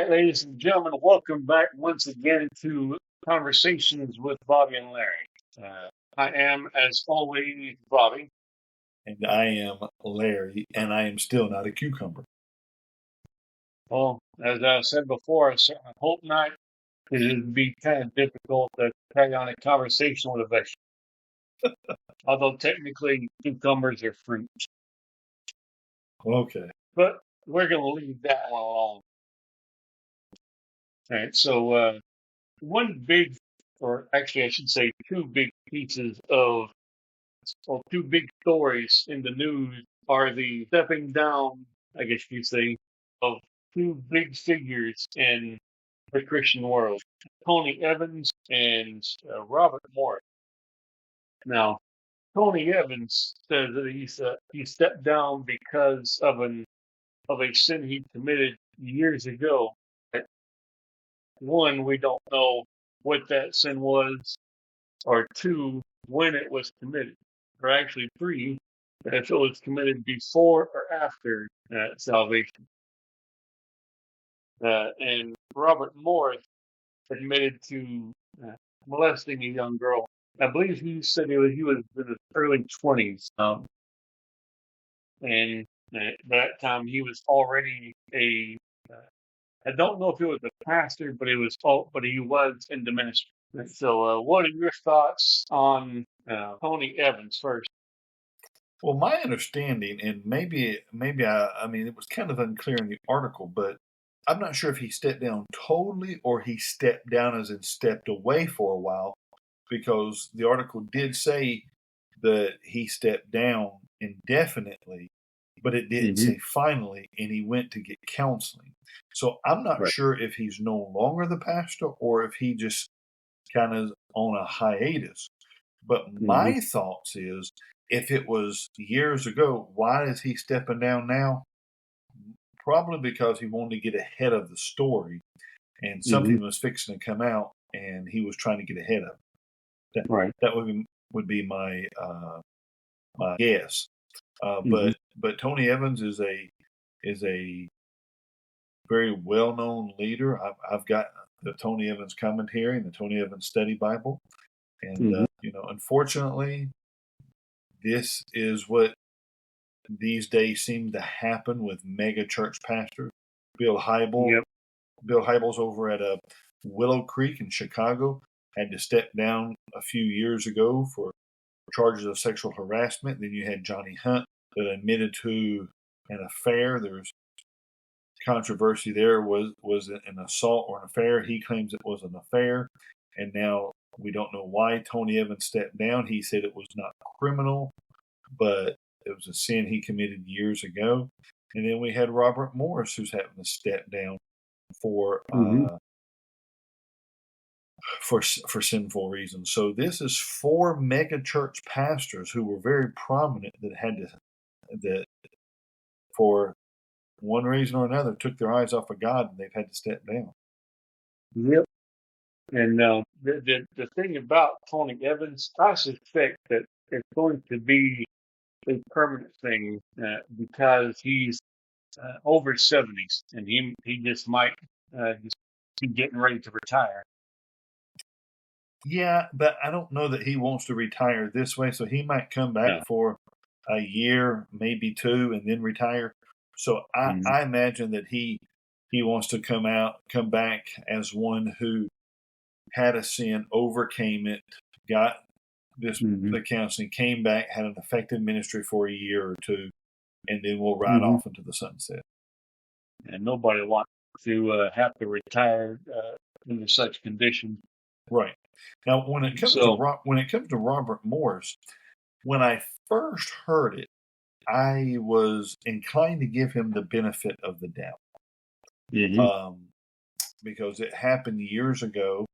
right, ladies and gentlemen, welcome back once again to Conversations with Bobby and Larry. I am, as always, Bobby. And I am Larry, and I am still not a cucumber. Well, as I said before, I hope not, because it would be kind of difficult to carry on a conversation with a vegetable. Although technically, cucumbers are fruit. Okay. But we're going to leave that one alone. All right, so one big, or actually, I should say two big pieces of well, two big stories in the news are the stepping down, I guess you could say, of two big figures in the Christian world, Tony Evans and Robert Morris. Now, Tony Evans says that he stepped down because of a sin he committed years ago. One, we don't know what that sin was, or two, when it was committed, or actually three, if it was committed before or after salvation. And Robert Morris admitted to molesting a young girl. I believe he said he was in his early 20s. And at that time, he was already I don't know if he was a pastor, but but he was in the ministry. So, what are your thoughts on Tony Evans first? Well, my understanding, and maybe I mean, it was kind of unclear in the article, but I'm not sure if he stepped down totally or he stepped down as in stepped away for a while, because the article did say that he stepped down indefinitely, but it didn't say finally, and he went to get counseling. So I'm not Right. sure if he's no longer the pastor or if he just kind of on a hiatus. But my thoughts is, if it was years ago, why is he stepping down now? Probably because he wanted to get ahead of the story, and something was fixing to come out, and he was trying to get ahead of it. Right. That would be my guess. But Tony Evans is a very well known leader. I've got the Tony Evans commentary and the Tony Evans study Bible, and unfortunately, this is what these days seem to happen with mega church pastors. Bill Hybels over at Willow Creek in Chicago had to step down a few years ago for charges of sexual harassment. Then you had Johnny Hunt that admitted to an affair. There's controversy there. Was it an assault or an affair? He claims it was an affair, and now we don't know why Tony Evans stepped down. He said it was not criminal, but it was a sin he committed years ago. And then we had Robert Morris, who's having to step down for sinful reasons. So this is four mega church pastors who were very prominent that for one reason or another took their eyes off of God, and they've had to step down. Yep. And the thing about Tony Evans, I suspect that it's going to be a permanent thing because he's over 70s, and he just might just be getting ready to retire. Yeah, but I don't know that he wants to retire this way, so he might come back for a year, maybe two, and then retire. So I imagine that he wants to come back as one who had a sin, overcame it, got the counseling, came back, had an effective ministry for a year or two, and then we'll ride off into the sunset. And nobody wants to have to retire under such conditions. Right. Now, when it comes to Robert Morris, when I first heard it, I was inclined to give him the benefit of the doubt, because it happened years ago.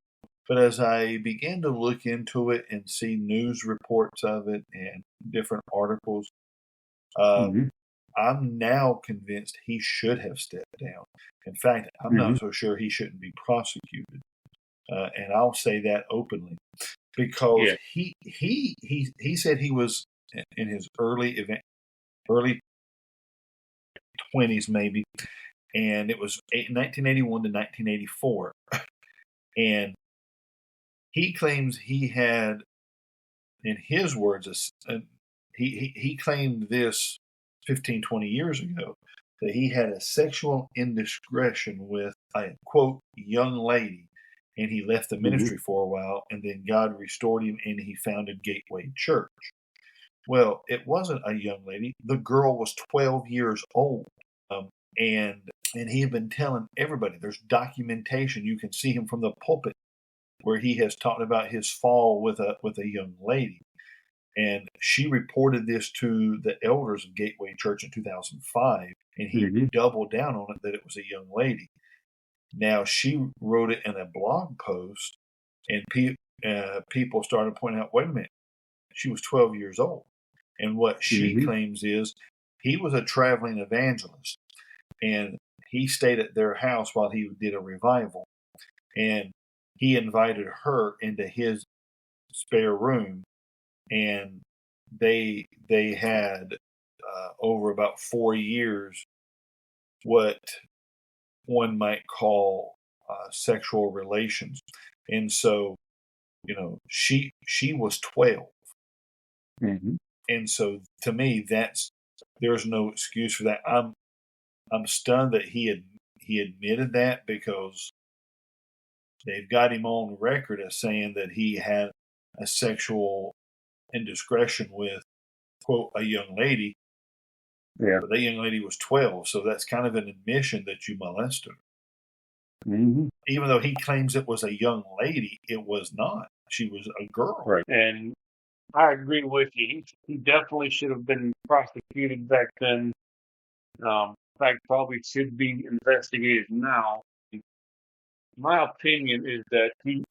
But as I began to look into it and see news reports of it and different articles, I'm now convinced he should have stepped down. In fact, I'm not so sure he shouldn't be prosecuted. And I'll say that openly, because he said he was in his early 20s maybe, and it was 1981 to 1984. And he claims he had, in his words, he claimed this 15, 20 years ago, that he had a sexual indiscretion with a, quote, young lady, and he left the ministry for a while, and then God restored him, and he founded Gateway Church. Well, it wasn't a young lady. The girl was 12 years old, and he had been telling everybody. There's documentation. You can see him from the pulpit where he has talked about his fall with a young lady. And she reported this to the elders of Gateway Church in 2005, and he doubled down on it that it was a young lady. Now, she wrote it in a blog post, and people started pointing out, wait a minute, she was 12 years old. And what she claims is he was a traveling evangelist, and he stayed at their house while he did a revival. And he invited her into his spare room, and they had over about 4 years what one might call sexual relations. And so, she was 12. And so, to me, there's no excuse for that. I'm stunned that he admitted that, because they've got him on record as saying that he had a sexual indiscretion with, quote, a young lady. Yeah. But that young lady was 12, so that's kind of an admission that you molested her. Even though he claims it was a young lady, it was not. She was a girl. Right. And I agree with you. He definitely should have been prosecuted back then. In fact, probably should be investigated now. My opinion is that he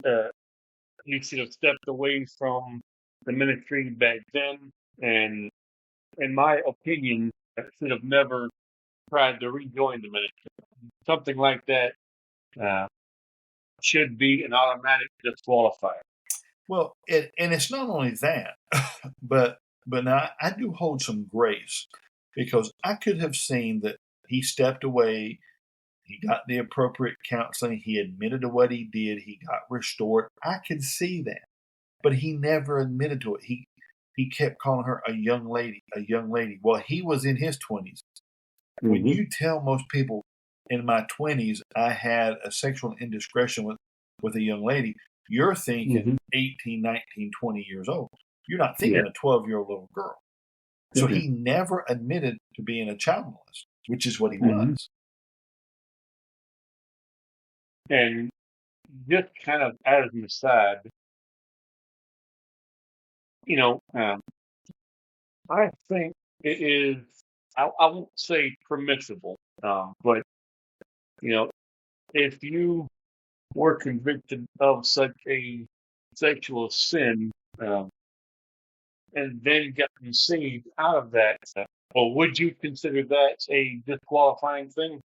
should have stepped away from the ministry back then, and in my opinion, should have never tried to rejoin the ministry. Something like that should be an automatic disqualifier. Well, and it's not only that, but now I do hold some grace, because I could have seen that he stepped away, he got the appropriate counseling, he admitted to what he did, he got restored. I could see that, but he never admitted to it. He kept calling her a young lady, a young lady. Well, he was in his 20s. When you tell most people, in my 20s, I had a sexual indiscretion with a young lady, you're thinking 18, 19, 20 years old. You're not thinking a 12-year-old little girl. So he never admitted to being a child molester, which is what he was. And just kind of as an aside, I think it is, I won't say permissible, but, if you were convicted of such a sexual sin, and then gotten saved out of that, well, would you consider that a disqualifying thing?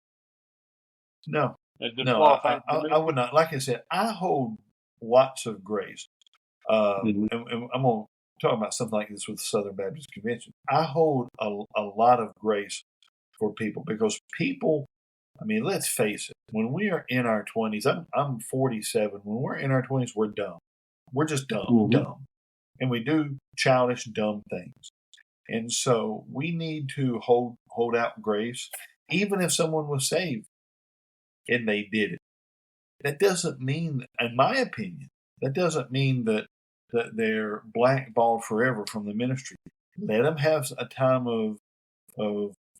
No. A disqualifying I would not. Like I said, I hold lots of grace. And I'm going to talk about something like this with the Southern Baptist Convention. I hold a lot of grace for people, because people, I mean, let's face it, when we are in our 20s, I'm 47. When we're in our 20s, we're dumb. We're just dumb. And we do childish, dumb things. And so we need to hold out grace, even if someone was saved and they did it. That doesn't mean, in my opinion, that doesn't mean that they're blackballed forever from the ministry. Let them have a time of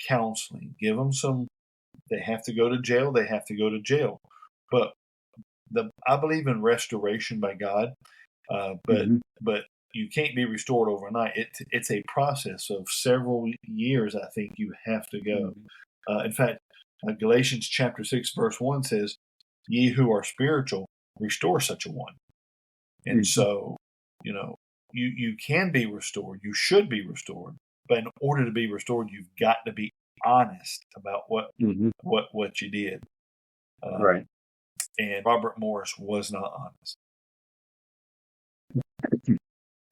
counseling. Give them some. They have to go to jail. They have to go to jail. But I believe in restoration by God. But you can't be restored overnight. It's a process of several years. I think you have to go. In fact, Galatians chapter 6 verse 1 says, "Ye who are spiritual, restore such a one." And so, you can be restored. You should be restored. But in order to be restored, you've got to be honest about what you did. Right. And Robert Morris was not honest.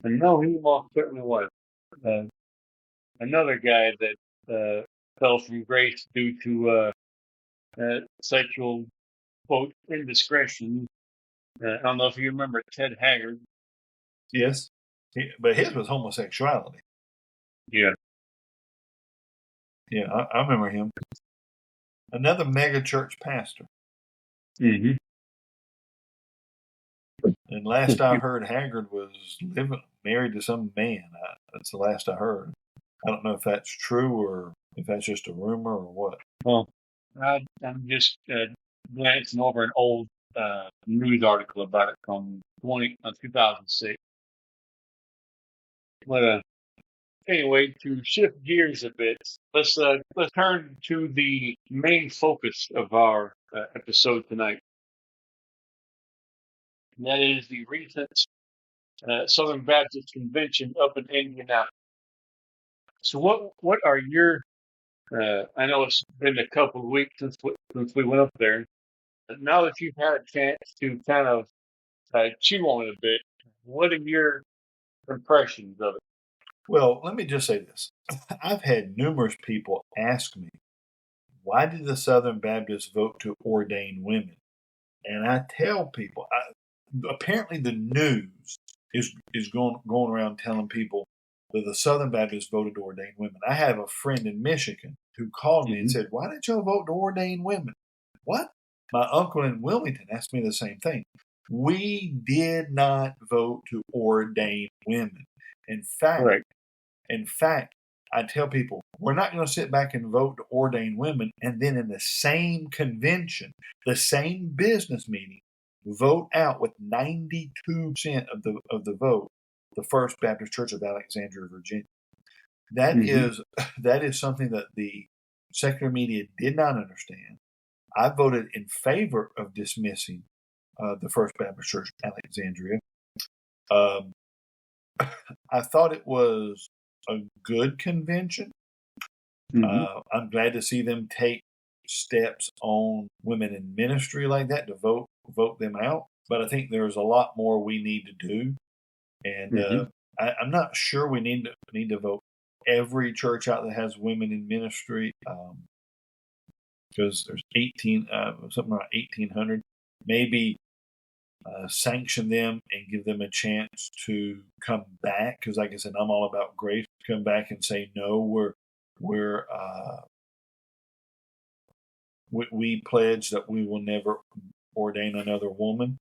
And no, he most certainly was. Another guy that fell from grace due to sexual, quote, indiscretion. I don't know if you remember Ted Haggard. Yes, but his was homosexuality. Yeah. Yeah, I remember him. Another mega church pastor. Mm-hmm. And last I heard, Haggard was married to some man. That's the last I heard. I don't know if that's true or if that's just a rumor or what. Well, I'm just glancing over an old news article about it from 2006. But anyway, to shift gears a bit, let's turn to the main focus of our episode tonight. And that is the recent Southern Baptist Convention up in Indianapolis. So, what are your I know it's been a couple of weeks since we went up there. But now that you've had a chance to kind of chew on it a bit, what are your impressions of it? Well, let me just say this. I've had numerous people ask me, why did the Southern Baptists vote to ordain women? And I tell people, apparently the news is going around telling people that the Southern Baptists voted to ordain women. I have a friend in Michigan who called me and said, why did y'all vote to ordain women? What? My uncle in Wilmington asked me the same thing. We did not vote to ordain women. In fact, I tell people, we're not going to sit back and vote to ordain women and then in the same convention, the same business meeting, vote out with 92% of the vote the First Baptist Church of Alexandria, Virginia. That is something that the secular media did not understand. I voted in favor of dismissing the First Baptist Church of Alexandria. I thought it was a good convention. I'm glad to see them take steps on women in ministry like that to vote them out. But I think there's a lot more we need to do, and I'm not sure we need to vote every church out that has women in ministry, because there's something around 1,800. Maybe sanction them and give them a chance to come back. Because, like I said, I'm all about grace. Come back and say no. We pledge that we will never ordain another woman.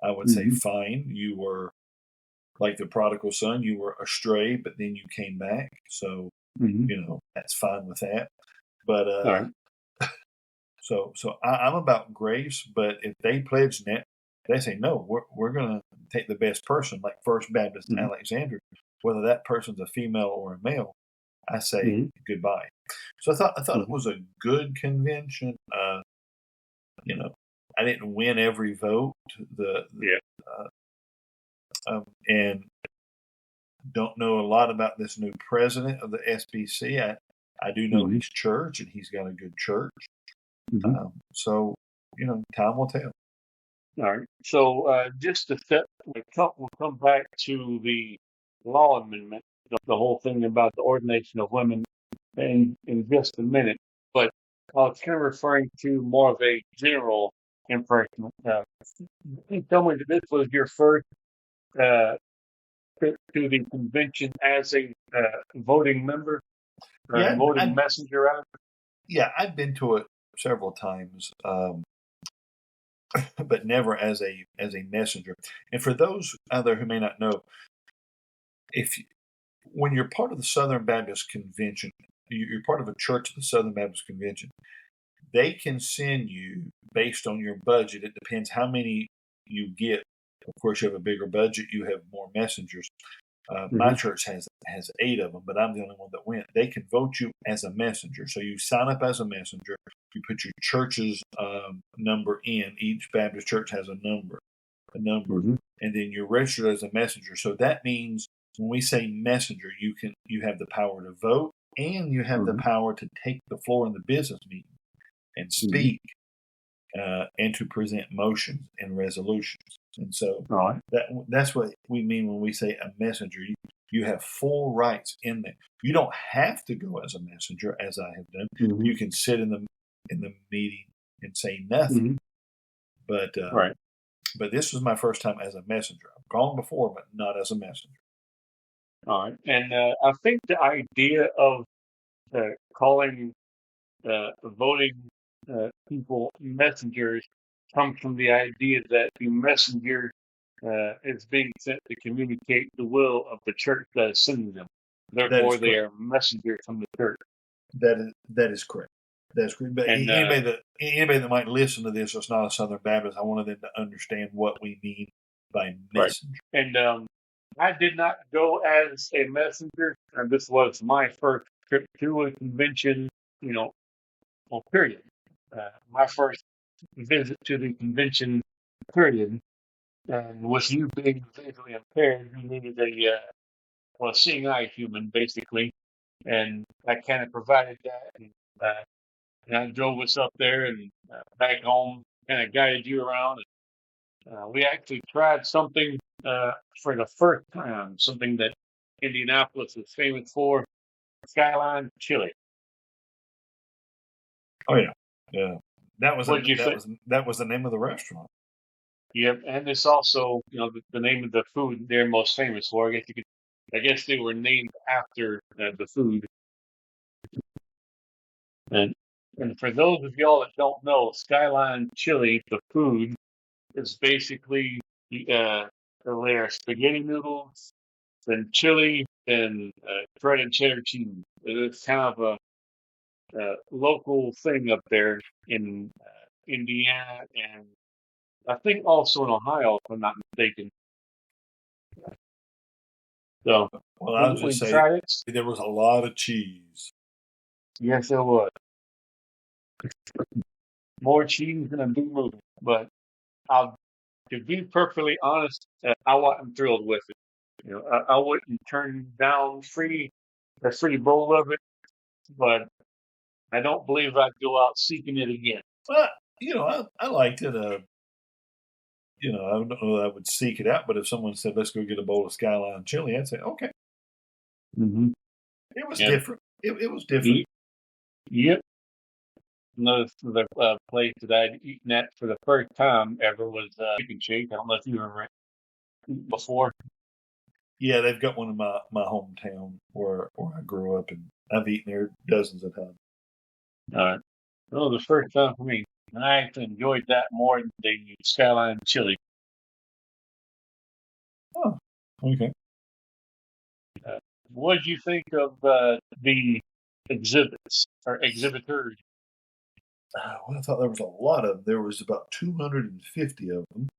I would say, fine. You were like the prodigal son. You were astray, but then you came back. So that's fine with that. But so I'm about grace. But if they pledge that, they say no, we're going to take the best person, like First Baptist Alexandria, whether that person's a female or a male. I say goodbye. So I thought it was a good convention. I didn't win every vote. And don't know a lot about this new president of the SBC. I do know his church, and he's got a good church. So time will tell. All right. So just to set, we'll come back to the law amendment, the whole thing about the ordination of women in just a minute. But I was kind of referring to more of a general impression. You told me that this was your first to the convention as a voting member or voting messenger, rather. Yeah, I've been to it several times, but never as a messenger. And for those out there who may not know, when you're part of the Southern Baptist Convention, you're part of a church of the Southern Baptist Convention, they can send you based on your budget. It depends how many you get. Of course, you have a bigger budget, you have more messengers. My church has 8 of them, but I'm the only one that went. They can vote you as a messenger. So you sign up as a messenger. You put your church's number in. Each Baptist church has a number, and then you're registered as a messenger. So that means when we say messenger, you have the power to vote, and you have the power to take the floor in the business meeting and speak, and to present motions and resolutions. And so that's what we mean when we say a messenger. You have full rights in there. You don't have to go as a messenger, as I have done. You can sit in the meeting and say nothing. Mm-hmm. But Right. but this was my first time as a messenger. I've gone before, but not as a messenger. All right. And I think the idea of calling voting people messengers comes from the idea that the messenger is being sent to communicate the will of the church that is sending them. That is Therefore, they correct. are messengers from the church. That is correct. That's correct. But And anybody that might listen to this that's not a Southern Baptist, I wanted them to understand what we mean by right. messenger. And I did not go as a messenger, and this was my first trip to a convention. You know, well, period. My first visit to the convention, period. And with you being visually impaired, you needed a seeing eye human, basically. And I kind of provided that. And I drove us up there and back home, kind of guided you around. We actually tried something for the first time, something that Indianapolis is famous for, Skyline Chili. Oh yeah, yeah. That was What'd you think? that was the name of the restaurant. Yep, and it's also, the name of the food they're most famous for. I guess they were named after the food. And and for those of y'all that don't know, Skyline Chili, the food, is basically their spaghetti noodles, then chili, and shredded cheddar cheese. It's kind of a local thing up there in Indiana, and I think also in Ohio, if I'm not mistaken. So Well, I'll we just say tried it. there was a lot of cheese. Yes, it was more cheese than a big movie. But I'll, to be perfectly honest, I wasn't thrilled with it. I wouldn't turn down a free bowl of it, but I don't believe I'd go out seeking it again. Well, I liked it. I don't know that I would seek it out, but if someone said, "Let's go get a bowl of Skyline Chili," I'd say, "Okay." Mm-hmm. It was Yeah. different. It was different. Yep. Another place that I'd eaten at for the first time ever was Chicken Shake. I don't know if you remember it before. Yeah, they've got one in my hometown where I grew up, and I've eaten there dozens of times. Well, the first time for me. And I actually enjoyed that more than the Skyline Chili. Oh, okay. What did you think of the exhibits or exhibitors? Well, I thought there was a lot of them. There was about 250 of them.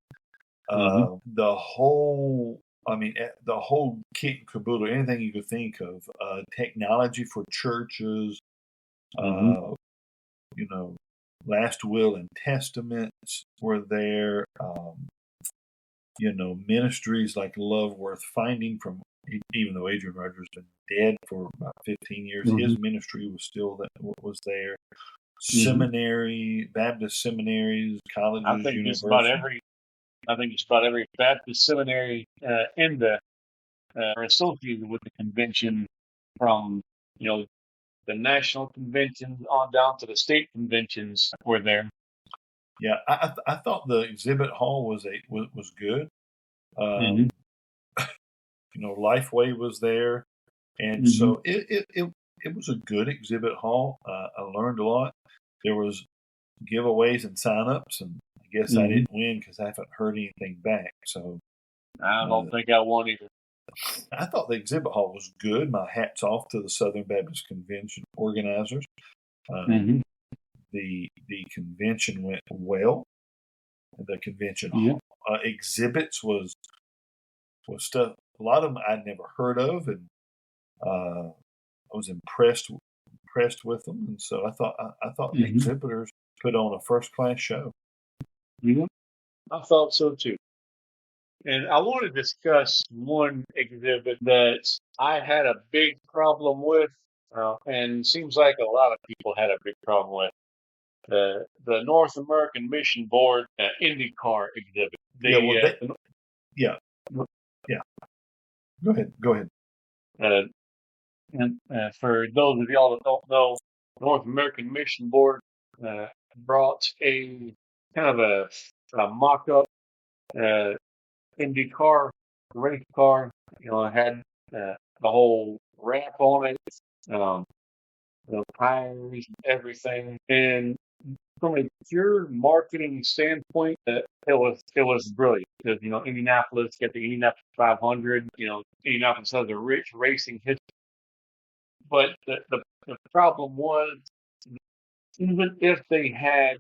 Mm-hmm. The whole kit and caboodle, anything you could think of, technology for churches, Mm-hmm. uh, you know, last will and testaments were there. Ministries like Love Worth Finding, from even though Adrian Rogers has been dead for about 15 years, Mm-hmm. his ministry was still was there. Mm-hmm. Seminary, Baptist seminaries, colleges, I think universities. it's about every Baptist seminary in the are associated with the convention, from the national conventions on down to the state conventions were there. Yeah, I thought the exhibit hall was good. Mm-hmm. Lifeway was there, and Mm-hmm. so it was a good exhibit hall. I learned a lot. There was giveaways and sign-ups, and I guess I Mm-hmm. didn't win because I haven't heard anything back. So I don't think I won either. I thought the exhibit hall was good. My hat's off to the Southern Baptist Convention organizers. Mm-hmm. The convention went well. The convention Yeah. exhibits was stuff. A lot of them I'd never heard of, and I was impressed with them. And so I thought the Mm-hmm. exhibitors put on a first class show. Yeah, I thought so too. And I want to discuss one exhibit that I had a big problem with, and seems like a lot of people had a big problem with. The North American Mission Board IndyCar exhibit. Yeah, well, yeah, yeah. Go ahead. And for those of y'all that don't know, North American Mission Board brought a kind of a mock-up uh, Indy car, race car. It had the whole ramp on it, um, tires and everything. And from a pure marketing standpoint, it was brilliant because Indianapolis got the Indianapolis 500. Indianapolis has a rich racing history, but the problem was even if they had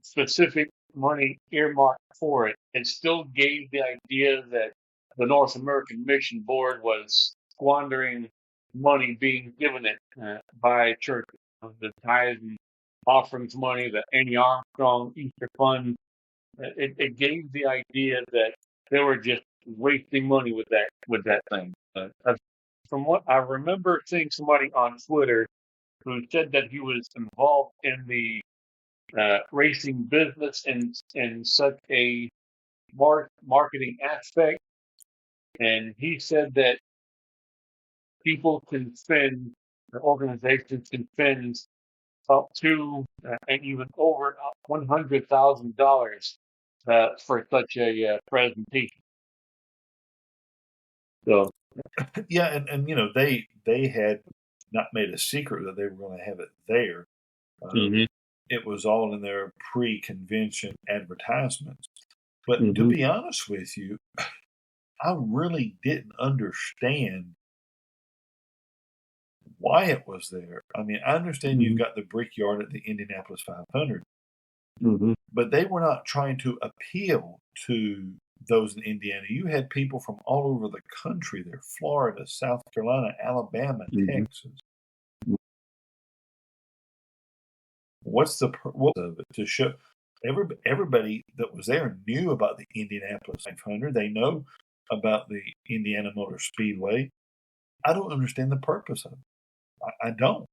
specific money earmarked for it, it still gave the idea that the North American Mission Board was squandering money being given it by churches. The tithes and offerings money, the Annie Armstrong Easter Fund, it gave the idea that they were just wasting money with that thing. From what I remember seeing somebody on Twitter who said that he was involved in the racing business in such a marketing aspect, and he said that people can spend, the organizations can spend up to and even over $100,000 for such a presentation. So, Yeah, and they had not made a secret that they were going to have it there. mhm, It was all in their pre-convention advertisements. But to mhm, be honest with you, I really didn't understand why it was there. I mean, I understand you've mhm, got the Brickyard at the Indianapolis 500, mhm, but they were not trying to appeal to those in Indiana. You had people from all over the country there: Florida, South Carolina, Alabama, mhm, Texas. What's the purpose of it? To show everybody that was there knew about the Indianapolis 500. They know about the Indiana Motor Speedway. I don't understand the purpose of it. I don't.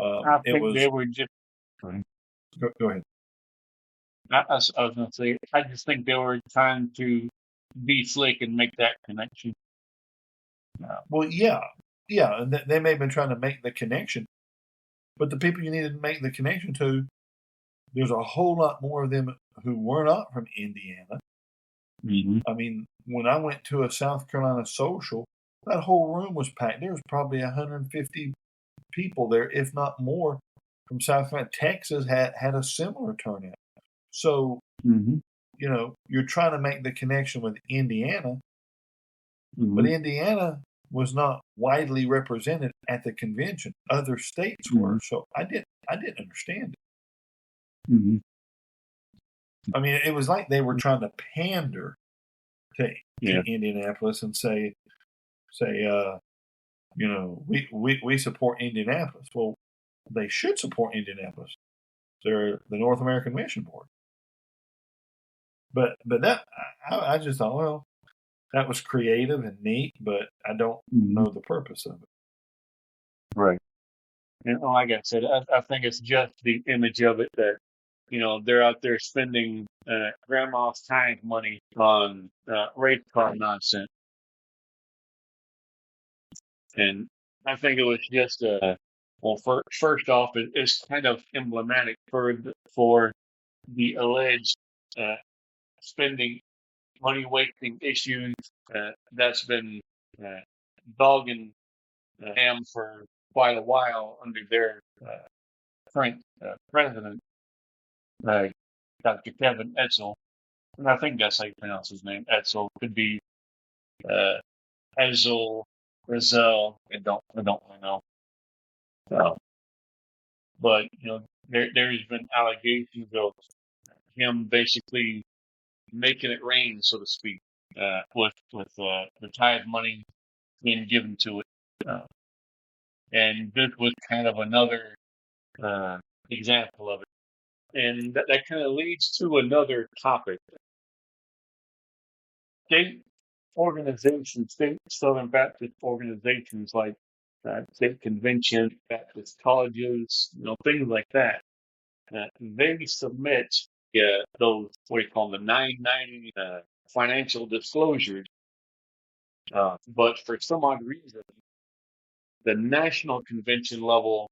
I It think they was. were just. Go ahead. I was going to say, I just think they were trying to be slick and make that connection. Well, yeah, and they may have been trying to make the connection, but the people you needed to make the connection to, there's a whole lot more of them who were not from Indiana. Mm-hmm. I mean, when I went to a South Carolina social, that whole room was packed. There was probably 150 people there, if not more, from South Carolina. Texas had a similar turnout. So, Mm-hmm. you're trying to make the connection with Indiana, but Mm-hmm. Indiana was not widely represented at the convention. Other states were. So I didn't understand it. Mm-hmm. I mean, it was like they were trying to pander to Yeah. Indianapolis and say, we support Indianapolis. Well, they should support Indianapolis. They're the North American Mission Board. But that I just thought, well, that was creative and neat, but I don't know the purpose of it. Right. And like I said, I think it's just the image of it that, they're out there spending grandma's time money on race car nonsense. And I think it was just, well, first off, it's kind of emblematic for the alleged uh, spending money wasting issues that's been uh, dogging them for quite a while under their current president, uh, Dr. Kevin Etzel. And I think that's how you pronounce his name. Etzel could be uh, Etzel, Rizal. I don't really know. Uh, but there's been allegations of him basically making it rain, so to speak, with the tithe money being given to it. Uh, and this was kind of another uh, example of it. And that kind of leads to another topic. State organizations, state Southern Baptist organizations like state convention, Baptist colleges, things like that. They submit those, what do you call them, the 990 financial disclosures. But for some odd reason, the national convention level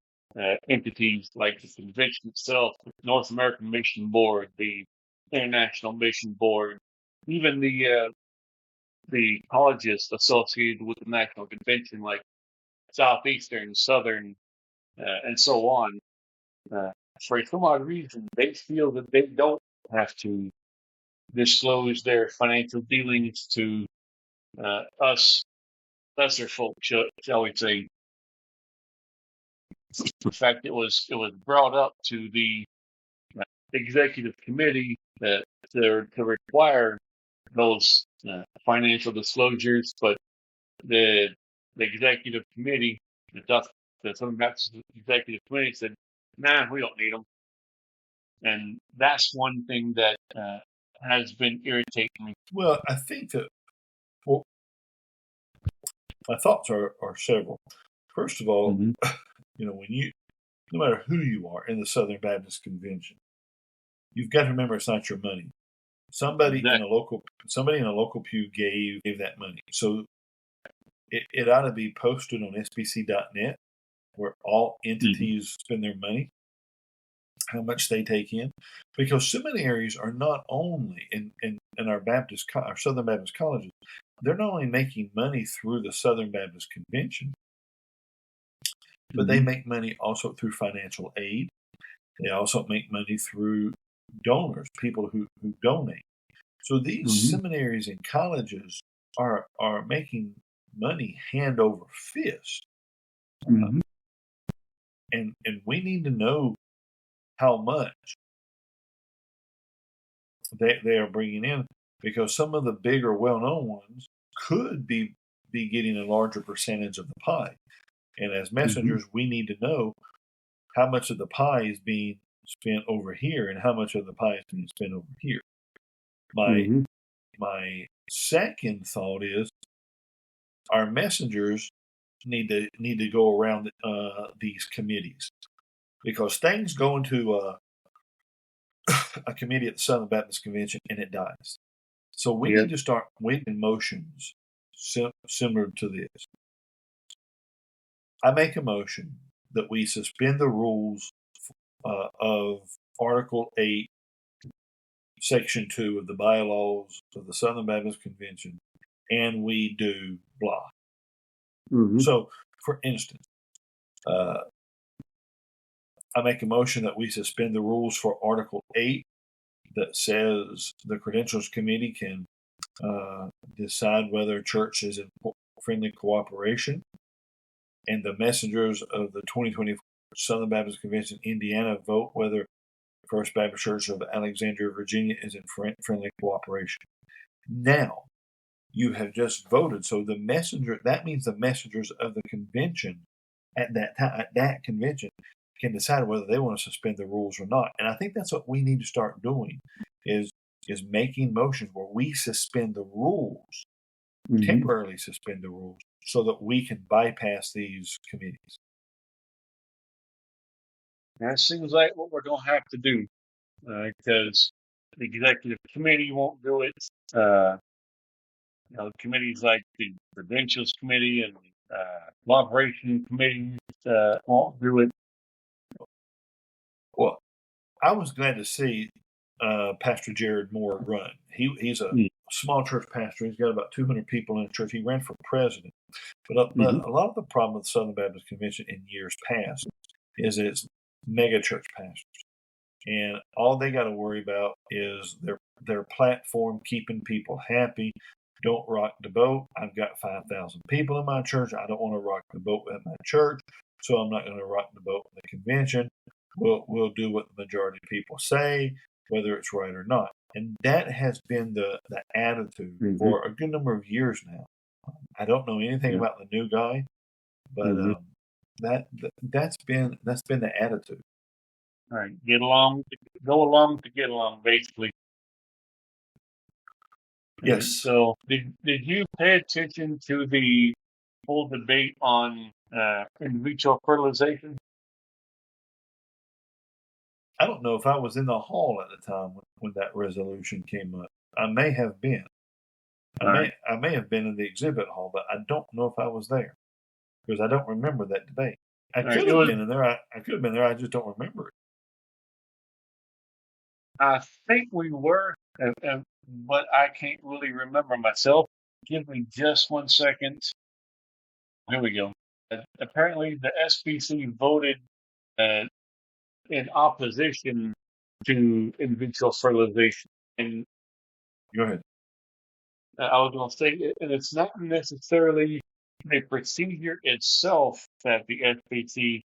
entities like the convention itself, the North American Mission Board, the International Mission Board, even the colleges associated with the national convention, like Southeastern, Southern, and so on. Uh, for some odd reason, they feel that they don't have to disclose their financial dealings to us lesser folks, shall we say. In fact, it was brought up to the uh, executive committee that to require those financial disclosures, but the the executive committee, the Southern Baptist executive committee said, "Nah, we don't need them." And that's one thing that has been irritating me. Well, I think that, well, my thoughts are several. First of all, Mm-hmm. no matter who you are in the Southern Baptist Convention, you've got to remember it's not your money. Somebody in a local pew gave that money. So it ought to be posted on SBC.net, where all entities spend their money, how much they take in, because seminaries are not only in our Southern Baptist colleges, they're not only making money through the Southern Baptist Convention, but they make money also through financial aid. They also make money through donors, people who donate. So these seminaries and colleges are making money hand over fist. And we need to know how much they are bringing in, because some of the bigger, well-known ones could be getting a larger percentage of the pie. And as messengers, we need to know how much of the pie is being spent over here and how much of the pie is being spent over here. My second thought is our messengers need to go around these committees, because things go into a committee at the Southern Baptist Convention and it dies. So we need to start making motions similar to this. I make a motion that we suspend the rules of Article 8, Section 2 of the bylaws of the Southern Baptist Convention, and we do blah. So, for instance, I make a motion that we suspend the rules for Article 8 that says the Credentials Committee can decide whether a church is in friendly cooperation, and the messengers of the 2024 Southern Baptist Convention Indiana vote whether First Baptist Church of Alexandria, Virginia is in friendly cooperation. Now, you have just voted, so that means the messengers of the convention at that convention can decide whether they want to suspend the rules or not. And I think that's what we need to start doing, is making motions where we suspend the rules, temporarily suspend the rules, so that we can bypass these committees. That seems like what we're going to have to do, because the executive committee won't do it. Committees like the Credentials Committee and Cooperation Committee won't do it. Well, I was glad to see Pastor Jared Moore run. He's a small church pastor. He's got about 200 people in the church. He ran for president. But a lot of the problem with the Southern Baptist Convention in years past is it's mega church pastors. And all they got to worry about is their platform, keeping people happy. Don't rock the boat. I've got 5,000 people in my church. I don't want to rock the boat at my church, so I'm not going to rock the boat in the convention. We'll do what the majority of people say, whether it's right or not. And that has been the attitude for a good number of years now. I don't know anything about the new guy, but that's been the attitude. All right, go along to get along, basically. Yes. So, did you pay attention to the whole debate on in vitro fertilization? I don't know if I was in the hall at the time when that resolution came up. I may have been. I may have been in the exhibit hall, but I don't know if I was there, because I don't remember that debate. I could It have was, been in there. I could have been there. I just don't remember it. I think we were, but I can't really remember myself. Give me just 1 second. Here we go. Apparently, the SBC voted uh, in opposition to in vitro fertilization. And Go ahead. I was going to say, and it's not necessarily the procedure itself that the SBC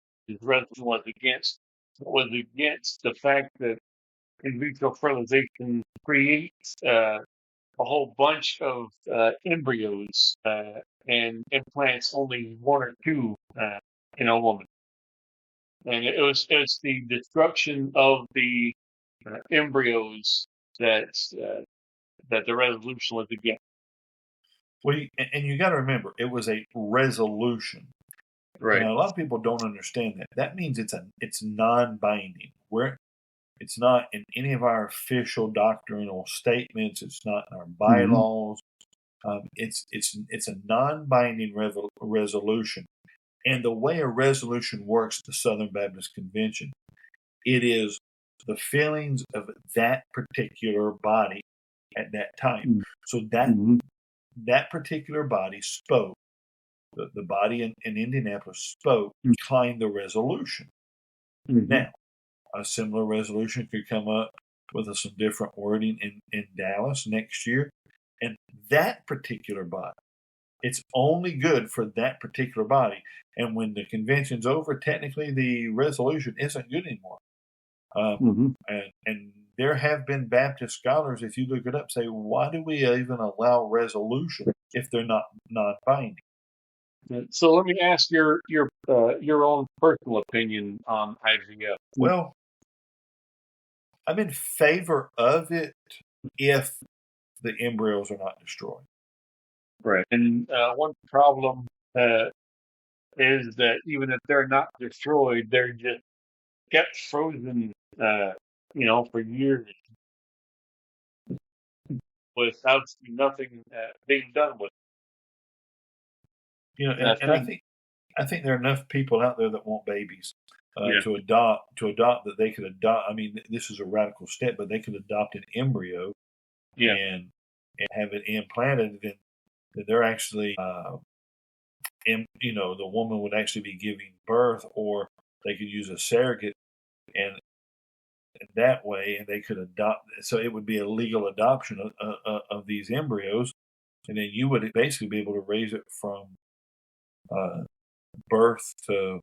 was against. It was against the fact that in vitro fertilization creates a whole bunch of embryos and implants only one or two in a woman. And it's the destruction of the embryos that that the resolution was against. Well, and you got to remember, it was a resolution. Right. Now, a lot of people don't understand that. That means it's non-binding. It's not in any of our official doctrinal statements. It's not in our bylaws. It's a non-binding resolution. And the way a resolution works, the Southern Baptist Convention, it is the feelings of that particular body at that time. So that particular body spoke. The body in Indianapolis spoke, declined the resolution. Now, a similar resolution could come up with some different wording in Dallas next year. And that particular body, it's only good for that particular body. And when the convention's over, technically the resolution isn't good anymore. And there have been Baptist scholars, if you look it up, say, why do we even allow resolution if they're not non-binding? So let me ask your own personal opinion on IVF. Well, I'm in favor of it if the embryos are not destroyed. Right. And one problem is that even if they're not destroyed, they're just kept frozen, for years without nothing being done with it. And I think there are enough people out there that want babies to adopt that they could adopt. I mean, this is a radical step, but they could adopt an embryo and have it implanted. And then they're actually, the woman would actually be giving birth, or they could use a surrogate and that way, and they could adopt. So it would be a legal adoption of these embryos, and then you would basically be able to raise it from birth to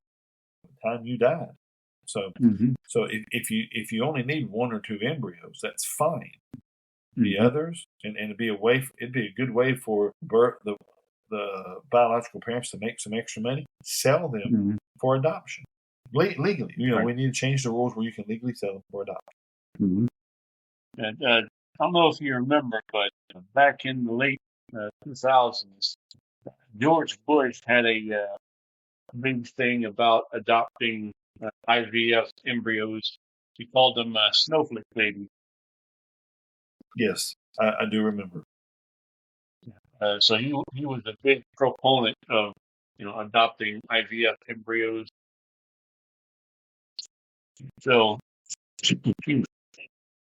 the time you died. So, so if you only need one or two embryos, that's fine. The others, and it'd be a good way for the biological parents to make some extra money, sell them for adoption legally. We need to change the rules where you can legally sell them for adoption. And I don't know if you remember, but back in the late 2000s, George Bush had a big thing about adopting IVF embryos. He called them snowflake babies. Yes, I do remember. So he was a big proponent of adopting IVF embryos. So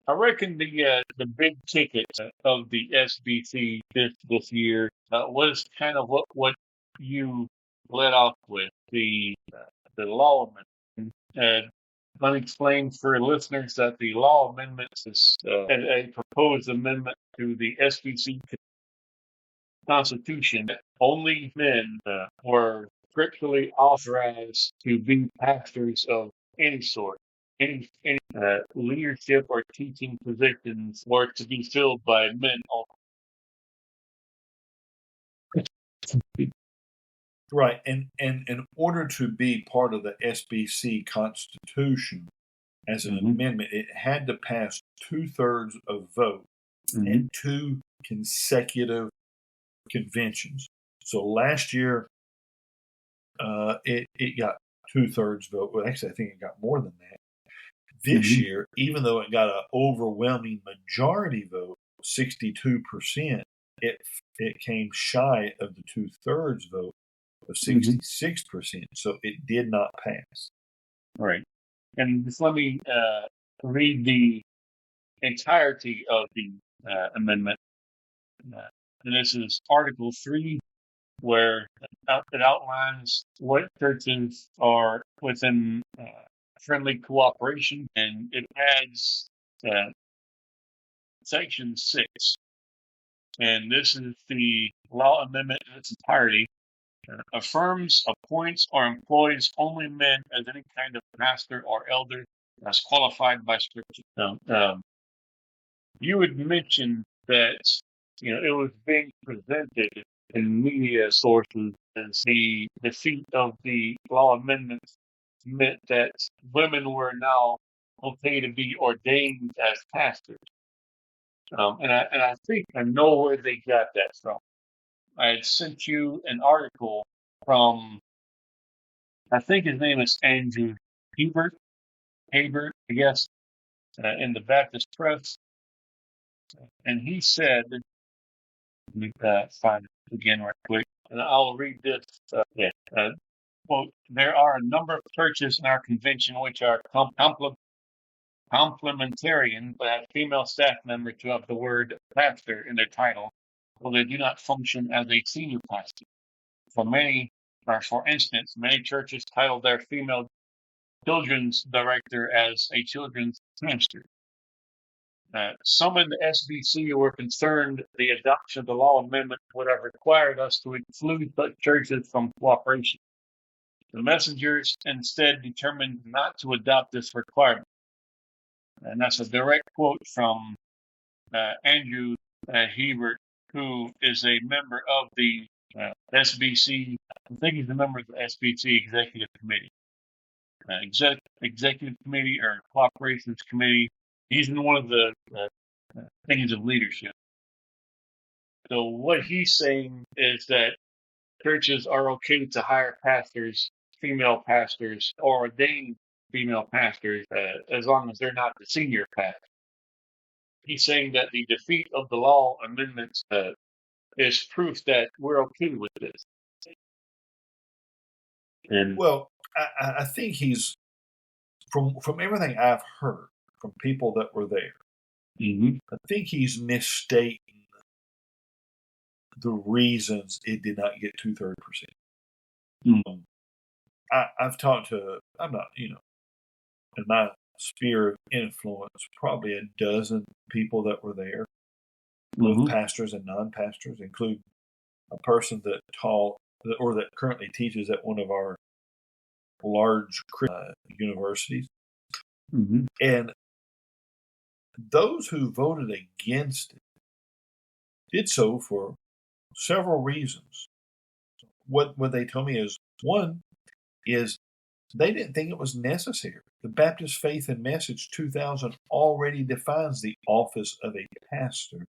I reckon the big ticket of the SBC this year was kind of what you led off with, the law amendment. Let me explain for listeners that the law amendments is a proposed amendment to the SBC Constitution that only men were scripturally authorized to be pastors of any sort. Any leadership or teaching positions were to be filled by men only. Right, and in order to be part of the SBC Constitution as an amendment, it had to pass 2/3 of vote at 2 consecutive conventions. So last year, it got 2/3 vote. Well, actually, I think it got more than that. This year, even though it got an overwhelming majority vote, 62%, it came shy of the 2/3 vote. of 66%. So it did not pass. Right. And just let me read the entirety of the amendment. And this is Article 3, where it outlines what churches are within friendly cooperation, and it adds Section 6. And this is the law amendment in its entirety. Affirms, appoints, or employs only men as any kind of pastor or elder as qualified by Scripture. You had mentioned that it was being presented in media sources as the defeat of the law amendments meant that women were now okay to be ordained as pastors. And I think I know where they got that from. I had sent you an article from, I think his name is Andrew Hebert, I guess, in the Baptist Press. And he said, let me find it again right quick, and I'll read this. Quote, there are a number of churches in our convention which are complementarian, but have female staff members who have the word pastor in their title, though they do not function as a senior pastor. For instance, many churches title their female children's director as a children's pastor. Some in the SBC were concerned the adoption of the law amendment would have required us to exclude such churches from cooperation. The messengers instead determined not to adopt this requirement. And that's a direct quote from Andrew Hebert, who is a member of the SBC. I think he's a member of the SBC Executive Committee. Executive Committee or Cooperations Committee. He's in one of the things of leadership. So what he's saying is that churches are okay to hire pastors, female pastors, or ordain female pastors as long as they're not the senior pastor. He's saying that the defeat of the law amendments is proof that we're okay with this. And well, I think he's from everything I've heard from people that were there. I think he's misstating the reasons it did not get 2/3%. I've talked to, I'm not, in my sphere of influence, probably a dozen people that were there, both pastors and non-pastors, include a person that taught or that currently teaches at one of our large universities. And those who voted against it did so for several reasons. What they told me is, one is they didn't think it was necessary. The Baptist Faith and Message 2000 already defines the office of a pastor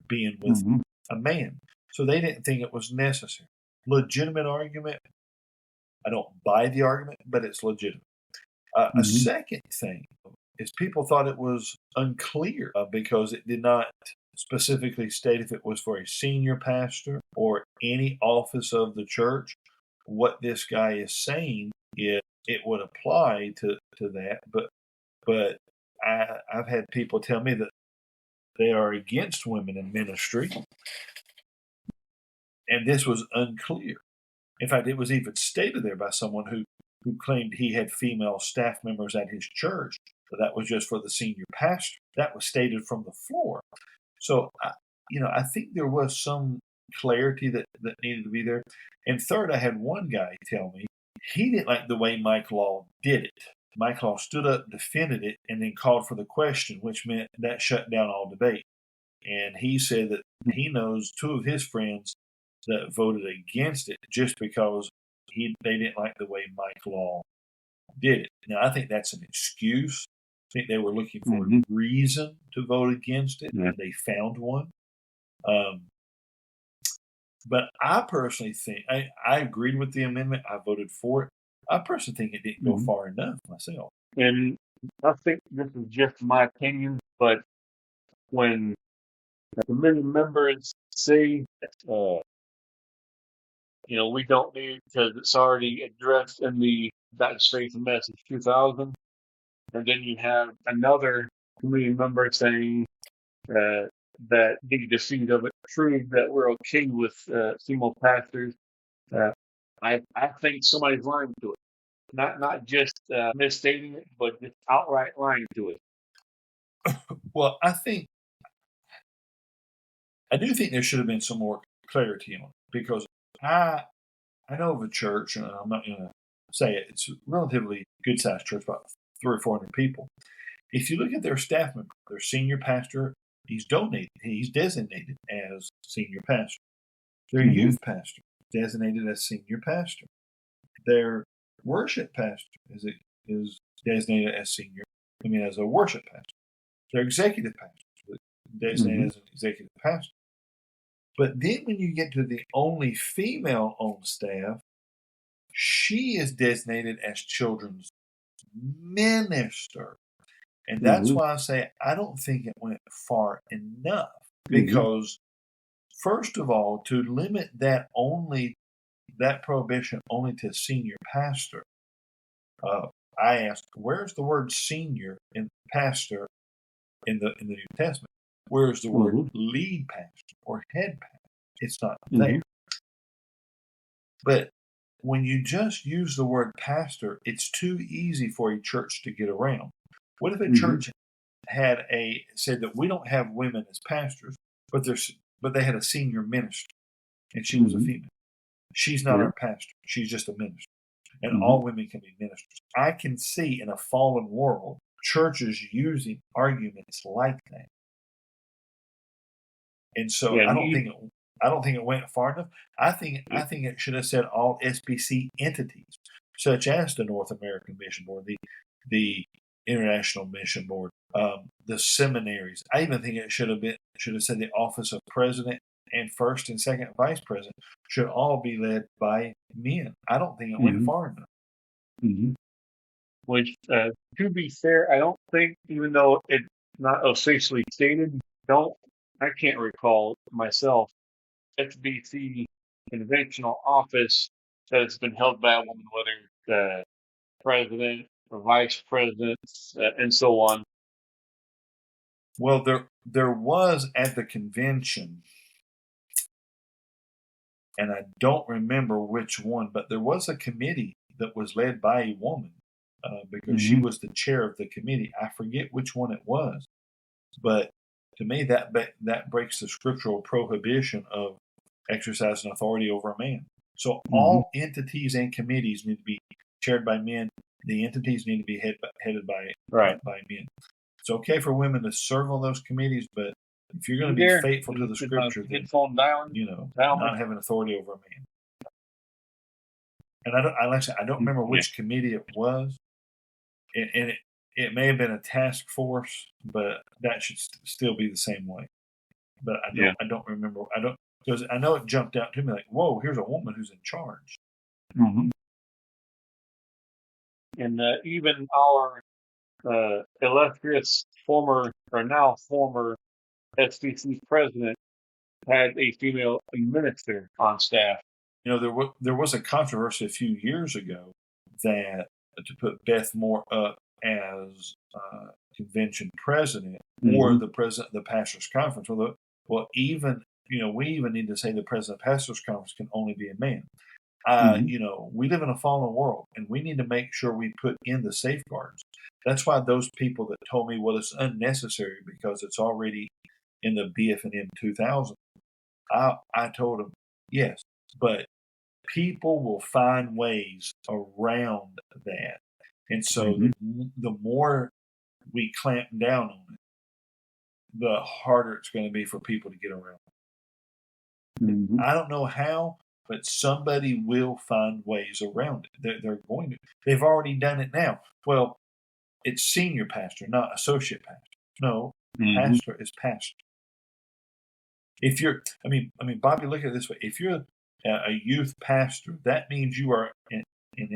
being with a man. So they didn't think it was necessary. Legitimate argument. I don't buy the argument, but it's legitimate. A second thing is people thought it was unclear because it did not specifically state if it was for a senior pastor or any office of the church. What this guy is saying is it would apply to that, but I've had people tell me that they are against women in ministry, and this was unclear. In fact, it was even stated there by someone who claimed he had female staff members at his church, but that was just for the senior pastor. That was stated from the floor. So, I think there was some clarity that needed to be there. And third, I had one guy tell me he didn't like the way Mike Law did it. Mike Law stood up, defended it, and then called for the question, which meant that shut down all debate. And he said that he knows two of his friends that voted against it just because they didn't like the way Mike Law did it. Now, I think that's an excuse. I think they were looking for a reason to vote against it, and they found one. But I personally think, I agreed with the amendment. I voted for it. I personally think it didn't go far enough myself. And I think this is just my opinion, but when the committee members say we don't need because it's already addressed in the Baptist Faith and Message 2000. And then you have another committee member saying that the defeat of it proved that we're okay with female pastors. Uh, I think somebody's lying to it, not just misstating it, but just outright lying to it. Well, I do think there should have been some more clarity on it, because I know of a church, and I'm not going to say it. It's a relatively good sized church, about 300 or 400 people. If you look at their staff member, their senior pastor, he's designated as senior pastor. Their youth pastor designated as senior pastor. Their worship pastor is designated as as a worship pastor. Their executive pastor is designated as an executive pastor. But then when you get to the only female on staff, she is designated as children's minister. And that's why I say I don't think it went far enough. Because, first of all, to limit that prohibition only to senior pastor, I asked, where's the word senior in pastor in the New Testament? Where's the word lead pastor or head pastor? It's not there. But when you just use the word pastor, it's too easy for a church to get around. What if a church had said that we don't have women as pastors, but they had a senior minister, and she was a female? She's not our pastor. She's just a minister. And all women can be ministers. I can see in a fallen world churches using arguments like that. And so I don't think it went far enough. I think it should have said all SBC entities, such as the North American Mission Board, the International Mission Board, the seminaries. I even think it should have said the office of president and first and second vice president should all be led by men. I don't think it went far enough. Which, to be fair, I don't think, even though it's not officially stated, I can't recall myself SBC conventional office that has been held by a woman, whether president or vice president, and so on. Well, there was at the convention, and I don't remember which one, but there was a committee that was led by a woman, because she was the chair of the committee. I forget which one it was, but to me that breaks the scriptural prohibition of exercising authority over a man. So all entities and committees need to be chaired by men. The entities need to be headed by men. It's okay for women to serve on those committees, but if you're going to be faithful to the scripture, then not having authority over a man. And I don't remember which committee it was, and it may have been a task force, but that should still be the same way. But I don't remember. Because I know it jumped out to me like, whoa, here's a woman who's in charge. And even our illustrious now former SBC president had a female minister on staff. There was a controversy a few years ago that to put Beth Moore up as convention president or the president of the pastors' conference. Well, even we even need to say the president of the pastors' conference can only be a man. We live in a fallen world, and we need to make sure we put in the safeguards. That's why those people that told me, well, it's unnecessary because it's already in the BF&M 2000, I told them, yes, but people will find ways around that. And so the more we clamp down on it, the harder it's going to be for people to get around. I don't know how, but somebody will find ways around it. They're going to. They've already done it now. Well, it's senior pastor, not associate pastor. No, pastor is pastor. If you're, Bobby, look at it this way. If you're a youth pastor, that means you are, in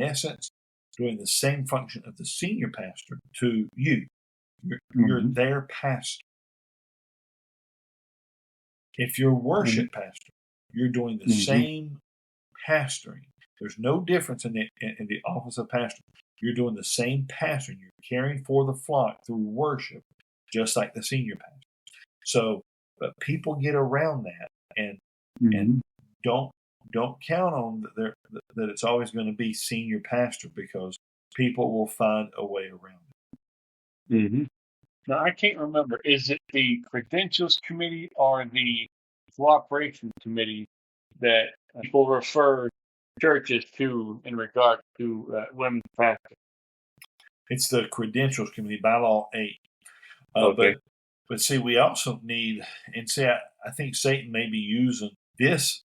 essence, doing the same function of the senior pastor to you. You're their pastor. If you're worship pastor, you're doing the same pastoring. There's no difference in the office of pastor. You're doing the same pastoring. You're caring for the flock through worship, just like the senior pastor. So, but people get around that and don't count on that it's always going to be senior pastor, because people will find a way around it. Mm-hmm. Now, I can't remember. Is it the Credentials Committee or the Cooperation Committee that people refer churches to in regard to women pastors? It's the Credentials Committee, bylaw 8. Okay. But see, we also need, and see, I think Satan may be using this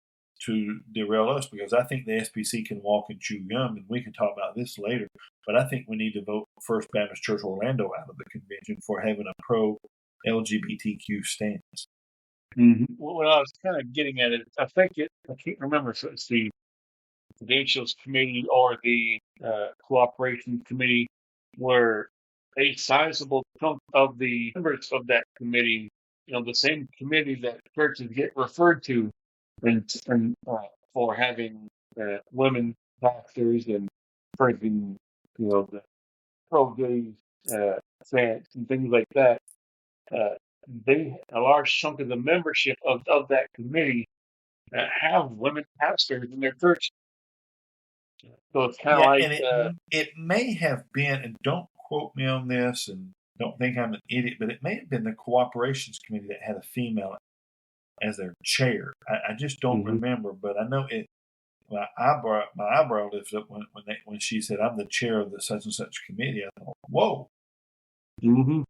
to derail us, because I think the SBC can walk and chew gum, and we can talk about this later. But I think we need to vote First Baptist Church Orlando out of the convention for having a pro-LGBTQ stance. Mm-hmm. Well, what I was kind of getting at it, I can't remember if it's the Credentials Committee or the Cooperation Committee, where a sizable chunk of the members of that committee, the same committee that churches get referred to, and for having women pastors and for the the pro-gay stance and things like that. A large chunk of the membership of that committee have women pastors in their church. So it's kind of like it may have been, and don't quote me on this, and don't think I'm an idiot, but it may have been the Cooperations Committee that had a female as their chair. I just don't remember, but I know it. My eyebrow lifted up when she said, "I'm the chair of the such and such committee." I thought, "Whoa!" Mm-hmm.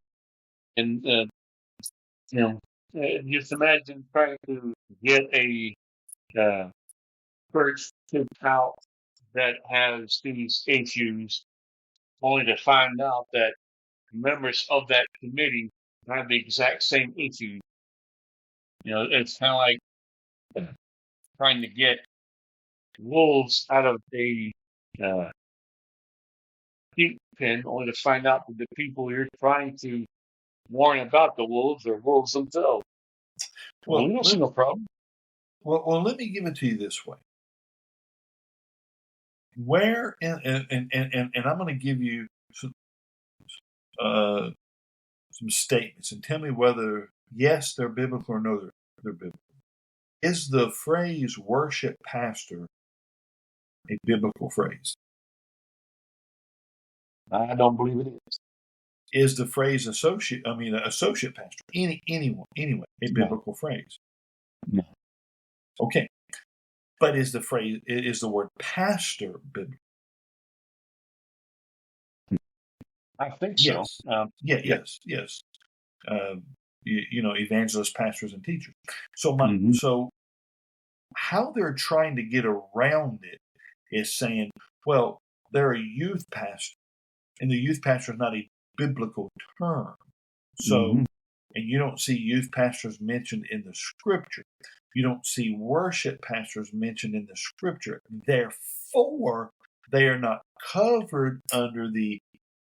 And just imagine trying to get a church out that has these issues, only to find out that members of that committee have the exact same issues. It's kind of like trying to get wolves out of a sheep pen, only to find out that the people you're trying to warn about the wolves are wolves themselves. Well, we don't see no problem. Well, let me give it to you this way. Where and I'm going to give you some statements, and tell me whether yes they're biblical or no they're biblical. Is the phrase "worship pastor" a biblical phrase? I don't believe it is. Is the phrase associate pastor, anyway, a biblical phrase? No. Okay. But is the word pastor biblical? I think so. Yes. Yes. Evangelists, pastors, and teachers. So so how they're trying to get around it is saying, well, they're a youth pastor, and the youth pastor is not a biblical term. So, and you don't see youth pastors mentioned in the scripture. You don't see worship pastors mentioned in the scripture. Therefore, they are not covered under the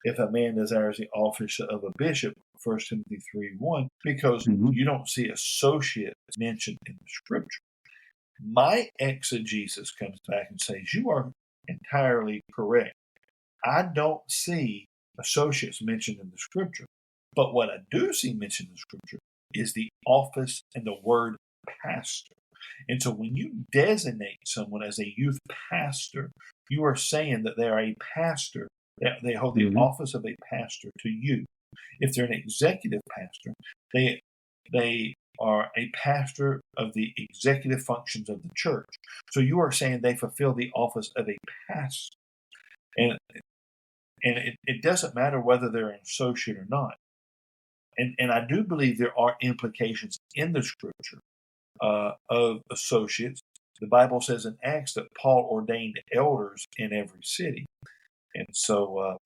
"if a man desires the office of a bishop," 1 Timothy 3:1, because you don't see associates mentioned in the scripture. My exegesis comes back and says, you are entirely correct. I don't see associates mentioned in the scripture. But what I do see mentioned in the scripture is the office and the word pastor. And so when you designate someone as a youth pastor, you are saying that they are a pastor, that they hold the office of a pastor to you. If they're an executive pastor, they are a pastor of the executive functions of the church. So you are saying they fulfill the office of a pastor. And it doesn't matter whether they're an associate or not. And I do believe there are implications in the scripture of associates. The Bible says in Acts that Paul ordained elders in every city. And so,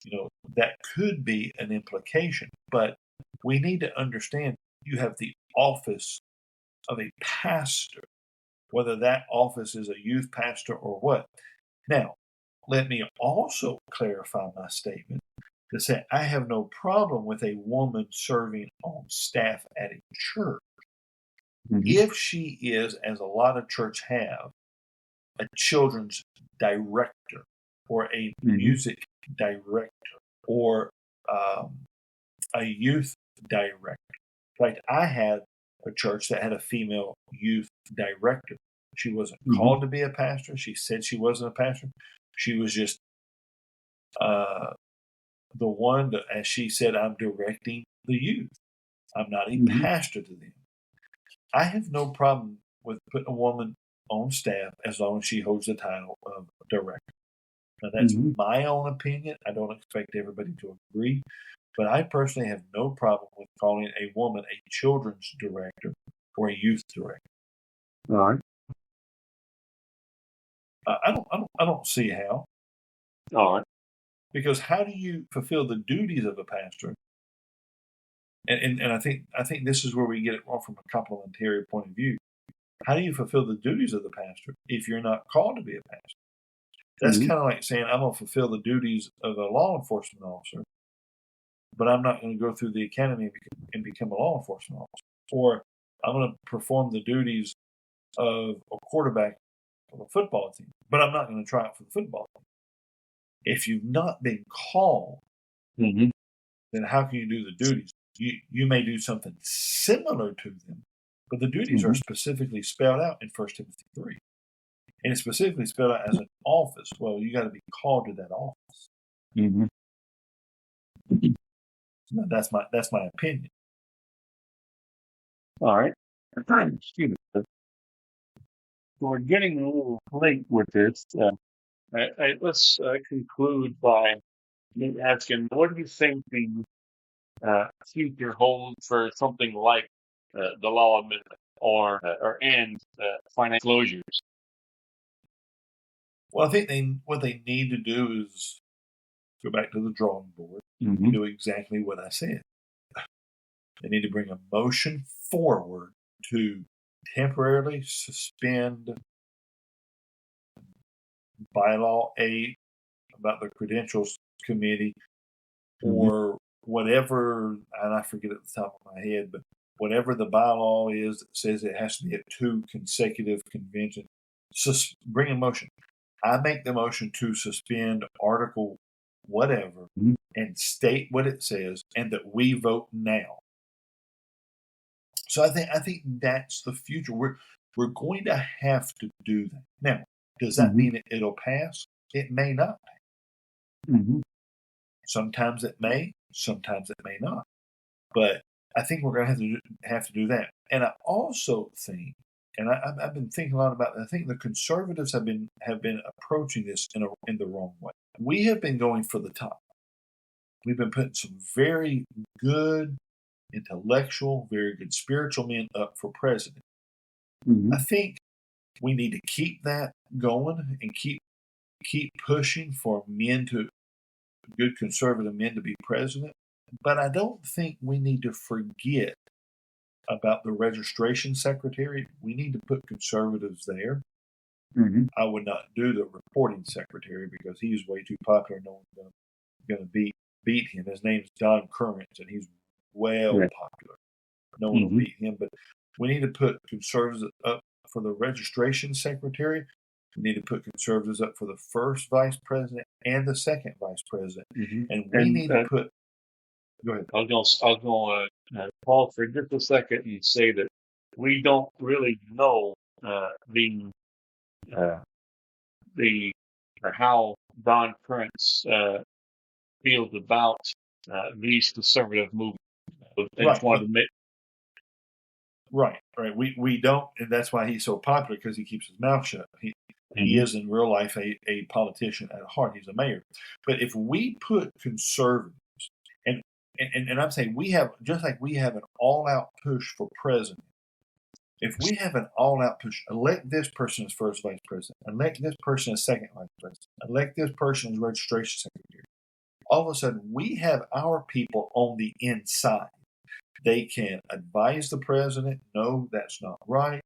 that could be an implication. But we need to understand you have the office of a pastor, whether that office is a youth pastor or what. Now, let me also clarify my statement to say I have no problem with a woman serving on staff at a church. If she is, as a lot of churches have, a children's director or a music director or a youth director. In fact, I had a church that had a female youth director. She wasn't called to be a pastor. She said she wasn't a pastor. She was just the one that, as she said, I'm directing the youth. I'm not a pastor to them. I have no problem with putting a woman on staff as long as she holds the title of director. Now, that's my own opinion. I don't expect everybody to agree. But I personally have no problem with calling a woman a children's director or a youth director. All right. I don't see how. All right. Because how do you fulfill the duties of a pastor? And I think this is where we get it wrong from a complementary point of view. How do you fulfill the duties of the pastor if you're not called to be a pastor? That's kind of like saying I'm going to fulfill the duties of a law enforcement officer, but I'm not going to go through the academy and become a law enforcement officer. Or I'm going to perform the duties of a quarterback of a football team, but I'm not going to try out for the football team. If you've not been called, then how can you do the duties? You may do something similar to them, but the duties are specifically spelled out in 1 Timothy 3. And it's specifically spelled out as an office. Well, you got to be called to that office. So that's my opinion. All right. Excuse me. We're getting a little late with this. Let's conclude by asking, what do you think the future holds for something like the law amendment or financial closures? Well, I think what they need to do is go back to the drawing board and do exactly what I said. They need to bring a motion forward to temporarily suspend bylaw 8 about the credentials committee or whatever, and I forget at the top of my head, but whatever the bylaw is that says it has to be at 2 consecutive conventions, bring a motion. I make the motion to suspend Article whatever and state what it says, and that we vote now. So I think that's the future. We're going to have to do that. Now, does that mean it'll pass? It may not pass. Sometimes it may, sometimes it may not. But I think we're going to have to do that. And I also think, and I've been thinking a lot about it, I think the conservatives have been approaching this in the wrong way. We have been going for the top. We've been putting some very good intellectual, very good spiritual men up for president. I think we need to keep that going and keep pushing for good conservative men to be president. But I don't think we need to forget about the registration secretary. We need to put conservatives there. I would not do the reporting secretary because he's way too popular. No one's going to beat him. His name's Don Currents, and he's popular. No one will beat him. But we need to put conservatives up for the registration secretary. We need to put conservatives up for the first vice president and the second vice president. And we need to put. Go ahead. I was going to pause for just a second and say that we don't really know how Don Currents feels about these conservative movements. Right. We don't, and that's why he's so popular, because he keeps his mouth shut. He is in real life a politician at heart. He's a mayor. But if we put conservatives, and I'm saying we have, just like we have an all-out push for president, if we have an all-out push, elect this person as first vice president, elect this person as second vice president, elect this person as registration secretary, all of a sudden we have our people on the inside. They can advise the president, no, that's not right.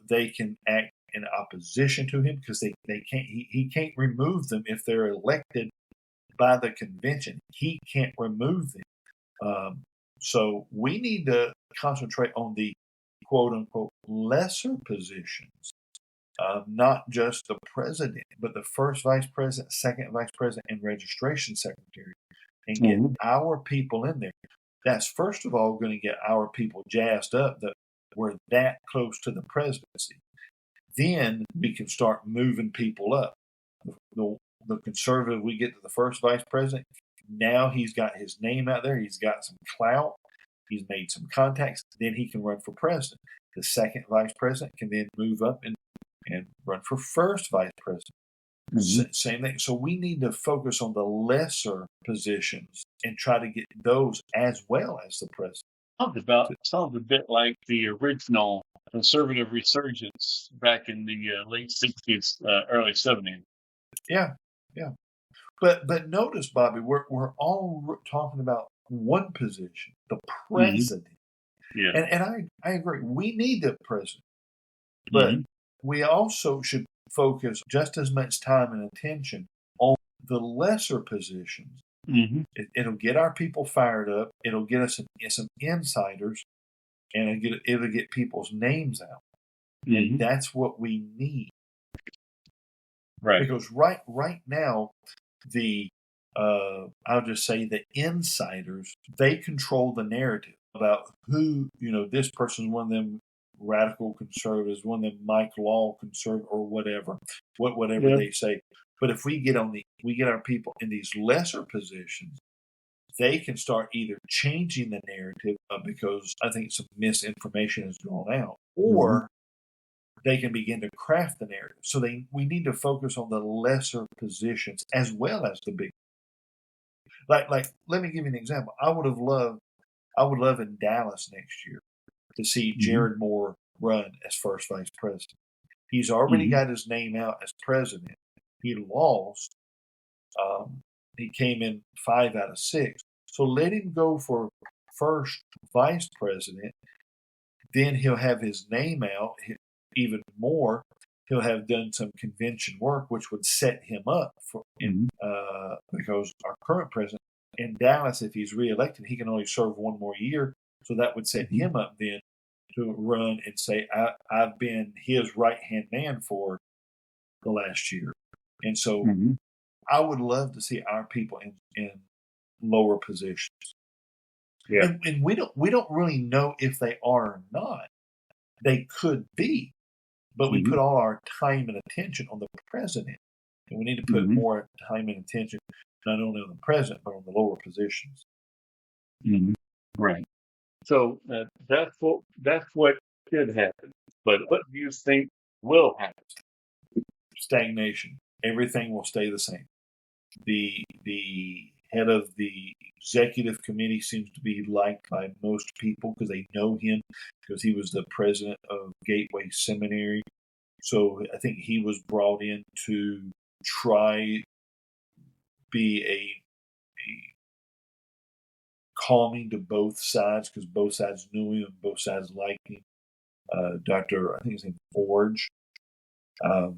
They can act in opposition to him because they can't. He can't remove them if they're elected by the convention. He can't remove them. So we need to concentrate on the quote unquote lesser positions not just the president, but the first vice president, second vice president, and registration secretary, and get our people in there. That's first of all going to get our people jazzed up that we're that close to the presidency. Then we can start moving people up. The conservative, we get to the first vice president. Now he's got his name out there. He's got some clout. He's made some contacts. Then he can run for president. The second vice president can then move up and run for first vice president. Same thing. So we need to focus on the lesser positions and try to get those as well as the president. Sounds a bit like the original conservative resurgence back in the late 60s, early 70s. Yeah. But notice, Bobby, we're all talking about one position, the president. Yeah. And I agree. We need the president. But we also should focus just as much time and attention on the lesser positions. It'll get our people fired up. It'll get us some insiders, and it'll get people's names out. And that's what we need. Right. Because right now, I'll just say the insiders, they control the narrative about who, this person's one of them radical conservatives, one of them Mike Law conservative, or whatever they say. But if we get our people in these lesser positions, they can start either changing the narrative because I think some misinformation has gone out, or they can begin to craft the narrative. So we need to focus on the lesser positions as well as the big. Like let me give you an example. I would love in Dallas next year to see Jared Moore run as first vice president. He's already got his name out as president. He lost. He came in 5 out of 6. So let him go for first vice president. Then he'll have his name out even more. He'll have done some convention work, which would set him up because our current president in Dallas, if he's reelected, he can only serve one more year. So that would set him up then to run and say, I've been his right-hand man for the last year. And so I would love to see our people in lower positions. Yeah. And we don't really know if they are or not. They could be. But we put all our time and attention on the president. And we need to put more time and attention not only on the president, but on the lower positions. Right. So that's what should happen. But what do you think will happen? Stagnation. Everything will stay the same. The head of the executive committee seems to be liked by most people because they know him, because he was the president of Gateway Seminary. So I think he was brought in to try be a calming to both sides, because both sides knew him and both sides liked him. Dr. I think his name Forge. I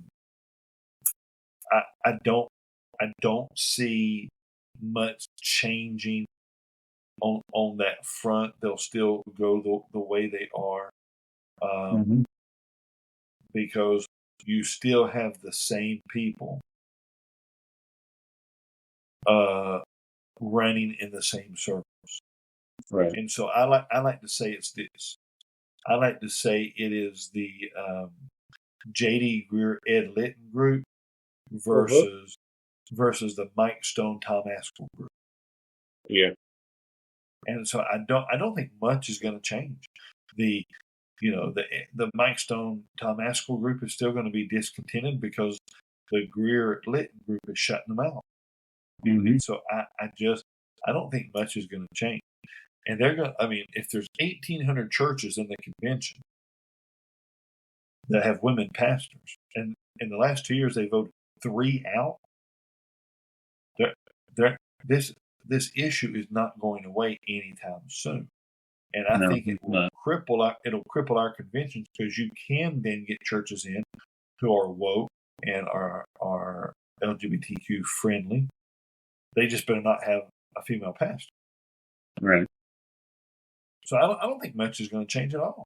don't see much changing on that front. They'll still go the way they are, because you still have the same people running in the same circles. Right. And so I like to say it's this. I like to say it is the J.D. Greer Ed Litton group versus the Mike Stone Tom Askell group. Yeah. And so I don't think much is going to change. The Mike Stone Tom Askell group is still going to be discontented because the Greer Litton group is shutting them out. So I don't think much is going to change. And they're going to, if there's 1,800 churches in the convention that have women pastors, and in the last 2 years they voted 3 out, this issue is not going away anytime soon. And I think it'll cripple our conventions, because you can then get churches in who are woke and are LGBTQ friendly. They just better not have a female pastor. Right. So I don't think much is going to change at all.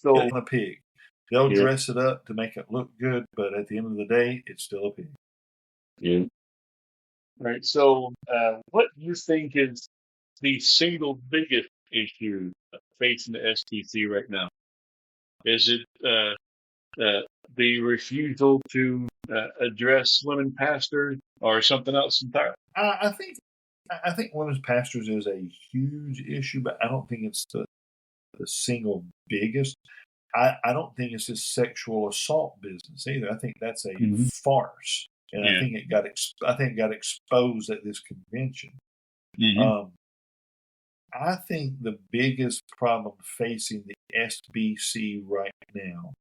On a pig. They'll Yeah. dress it up to make it look good, but at the end of the day, it's still a pig. Yeah. Right. So, what do you think is the single biggest issue facing the SBC right now? Is it the refusal to address women pastors, or something else entirely? I think I think women's pastors is a huge issue, but I don't think it's the single biggest. I don't think it's this sexual assault business either. I think that's a Hmm. farce, and I Yeah. think it got exposed at this convention. Hmm. Um, I think the biggest problem facing the SBC right now,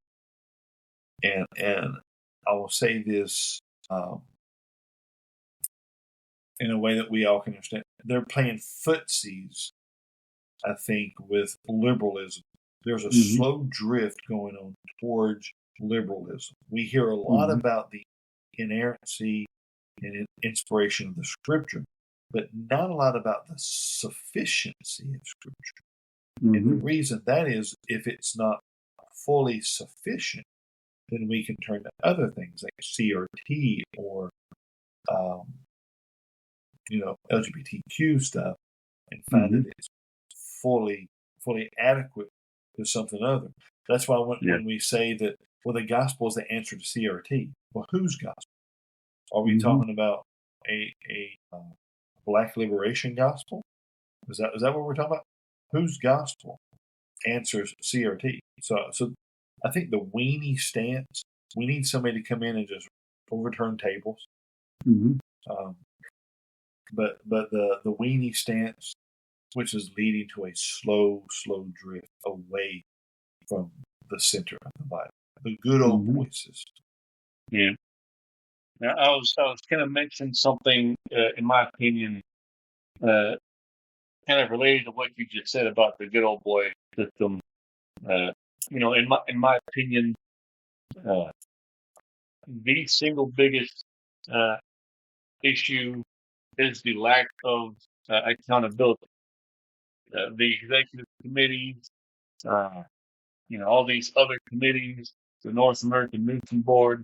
and I will say this in a way that we all can understand, they're playing footsies, I think, with liberalism. There's a Hmm. slow drift going on towards liberalism. We hear a lot Hmm. about the inerrancy and inspiration of the scripture, but not a lot about the sufficiency of scripture. And the Hmm. reason that is, if it's not fully sufficient, then we can turn to other things like CRT or, um, LGBTQ stuff and find Hmm. that it's fully adequate to something other. That's why Yeah. when we say that, well, the gospel is the answer to CRT. Well, whose gospel? Are we Hmm. talking about a black liberation gospel? Is that what we're talking about? Whose gospel answers CRT? So I think the weenie stance. We need somebody to come in and just overturn tables. Hmm. Um, but the weenie stance, which is leading to a slow drift away from the center of the Bible, the good old Hmm. boy system. Yeah. Now, I was kind of mentioning something, in my opinion, uh, kind of related to what you just said about the good old boy system. Uh, in my opinion, uh, the single biggest uh, issue is the lack of accountability. The executive committees, uh, all these other committees, the North American Mission Board,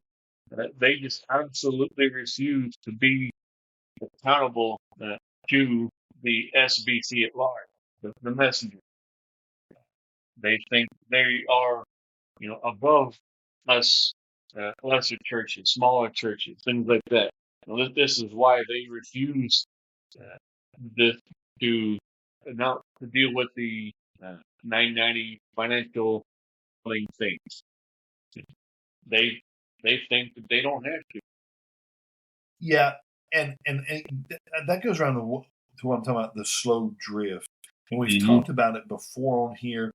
they just absolutely refuse to be accountable to the SBC at large, the messenger. They think they are, above us, lesser churches, smaller churches, things like that. This is why they refuse uh, this to not to deal with the 990 financial things. They they think that they don't have to. Yeah, and that goes around to what I'm talking about, the slow drift. And we've Hmm. talked about it before on here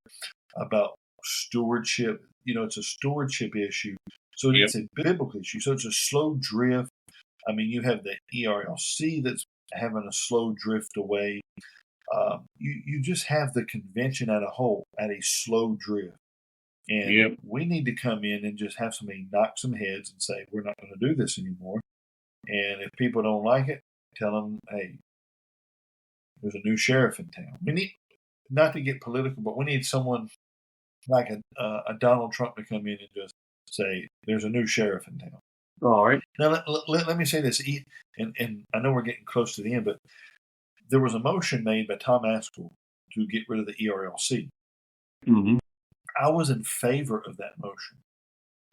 about stewardship. It's a stewardship issue. So Yep. it's a biblical issue. So it's a slow drift. I mean, you have the ERLC that's having a slow drift away. You just have the convention at a whole at a slow drift. And Yep. we need to come in and just have somebody knock some heads and say, we're not going to do this anymore. And if people don't like it, tell them, hey, there's a new sheriff in town. We need, not to get political, but we need someone like a Donald Trump to come in and just say, there's a new sheriff in town. All right. Now, let me say this, and I know we're getting close to the end, but there was a motion made by Tom Askell to get rid of the ERLC. Hmm. I was in favor of that motion.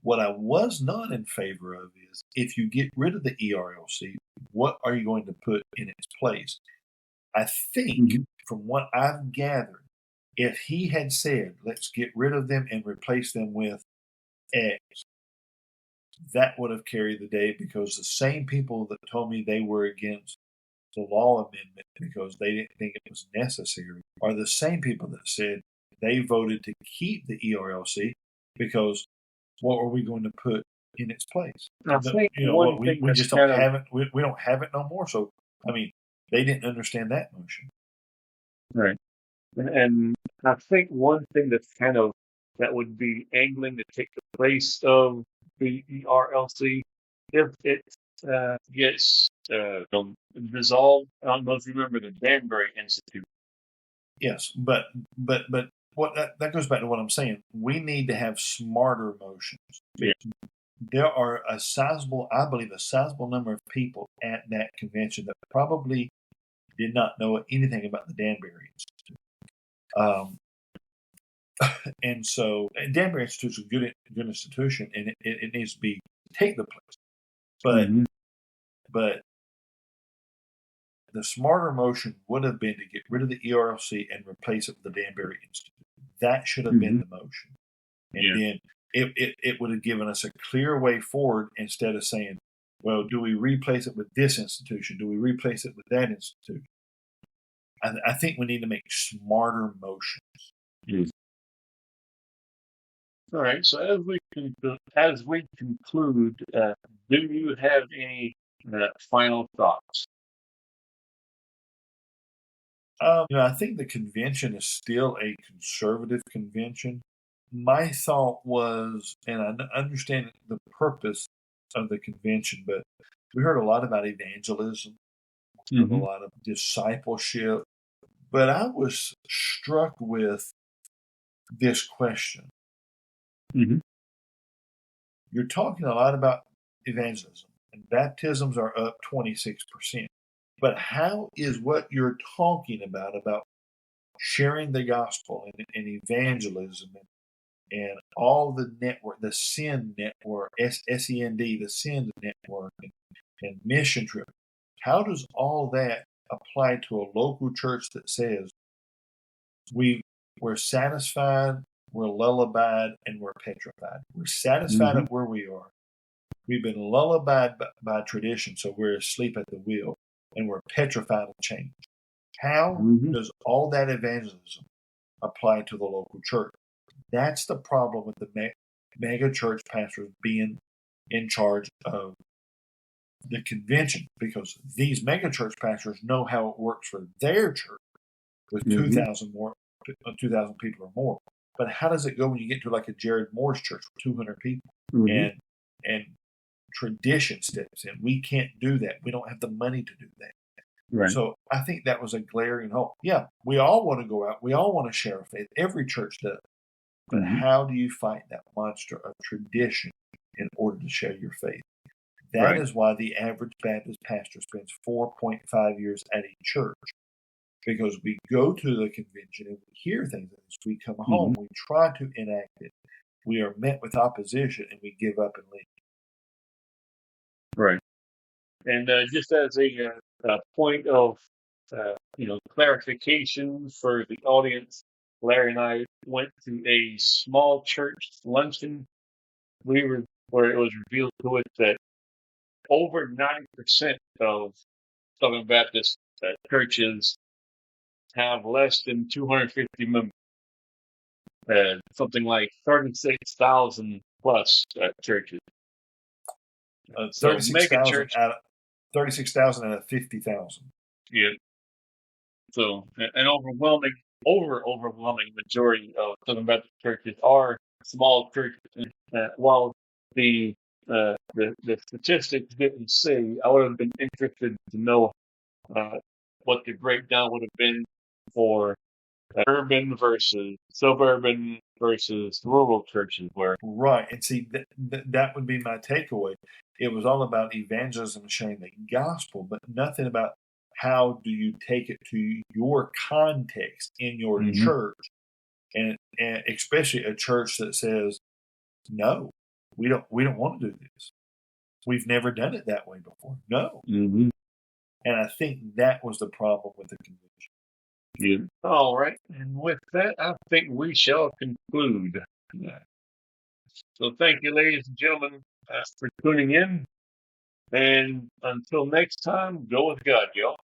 What I was not in favor of is, if you get rid of the ERLC, what are you going to put in its place? I think, Hmm. from what I've gathered, if he had said, let's get rid of them and replace them with X, that would have carried the day, because the same people that told me they were against the law amendment because they didn't think it was necessary are the same people that said they voted to keep the ERLC because what are we going to put in its place? I think one What thing we that's just don't kind of have it. We don't have it no more. So I mean, they didn't understand that motion. right. And I think one thing that's kind of that would be angling to take the place of the ERLC if it gets dissolved. I don't know if you remember the Danbury Institute. Yes, but that goes back to what I'm saying. We need to have smarter motions. Yeah. There are I believe, a sizable number of people at that convention that probably did not know anything about the Danbury Institute. And so, Danbury Institute is a good institution, and it needs to take the place. But but the smarter motion would have been to get rid of the ERLC and replace it with the Danbury Institute. That should have been the motion. And then it would have given us a clear way forward instead of saying, well, do we replace it with this institution? Do we replace it with that institution? I think we need to make smarter motions. All right. So as we conclude, do you have any final thoughts? I think the convention is still a conservative convention. My thought was, and I understand the purpose of the convention, but we heard a lot about evangelism, a lot of discipleship, but I was struck with this question. You're talking a lot about evangelism, and baptisms are up 26%. But how is what you're talking about sharing the gospel and evangelism and all the network, the SEND network, SEND, the SEND network, and mission trip, how does all that apply to a local church that says we're satisfied, we're lullabied, and we're petrified? We're satisfied at where we are. We've been lullabied by tradition, so we're asleep at the wheel, and we're petrified of change. How does all that evangelism apply to the local church? That's the problem with the mega church pastors being in charge of the convention, because these mega church pastors know how it works for their church with 2,000 people or more. But how does it go when you get to like a Jared Moore's church with 200 people and tradition steps in? We can't do that. We don't have the money to do that. Right. So I think that was a glaring hole. Yeah, we all want to go out. We all want to share our faith. Every church does. But how do you fight that monster of tradition in order to share your faith? That is why the average Baptist pastor spends 4.5 years at a church. Because we go to the convention and we hear things, and as we come home, we try to enact it. We are met with opposition, and we give up and leave. Right. And just as a point of clarification for the audience, Larry and I went to a small church luncheon. Where it was revealed to us that over 90% of Southern Baptist churches have less than 250 members. Something like 36,000 plus churches. 36,000 out of 50,000. Yeah. So an overwhelming majority of Southern Baptist churches are small churches. While the statistics didn't say, I would have been interested to know what the breakdown would have been for urban versus suburban versus rural churches. Right, and see that would be my takeaway. It was all about evangelism and sharing the gospel, but nothing about how do you take it to your context in your church, and especially a church that says, no, we don't want to do this. We've never done it that way before. No. And I think that was the problem with the convention. Yeah. All right. And with that, I think we shall conclude. So thank you, ladies and gentlemen, for tuning in. And until next time, go with God, y'all.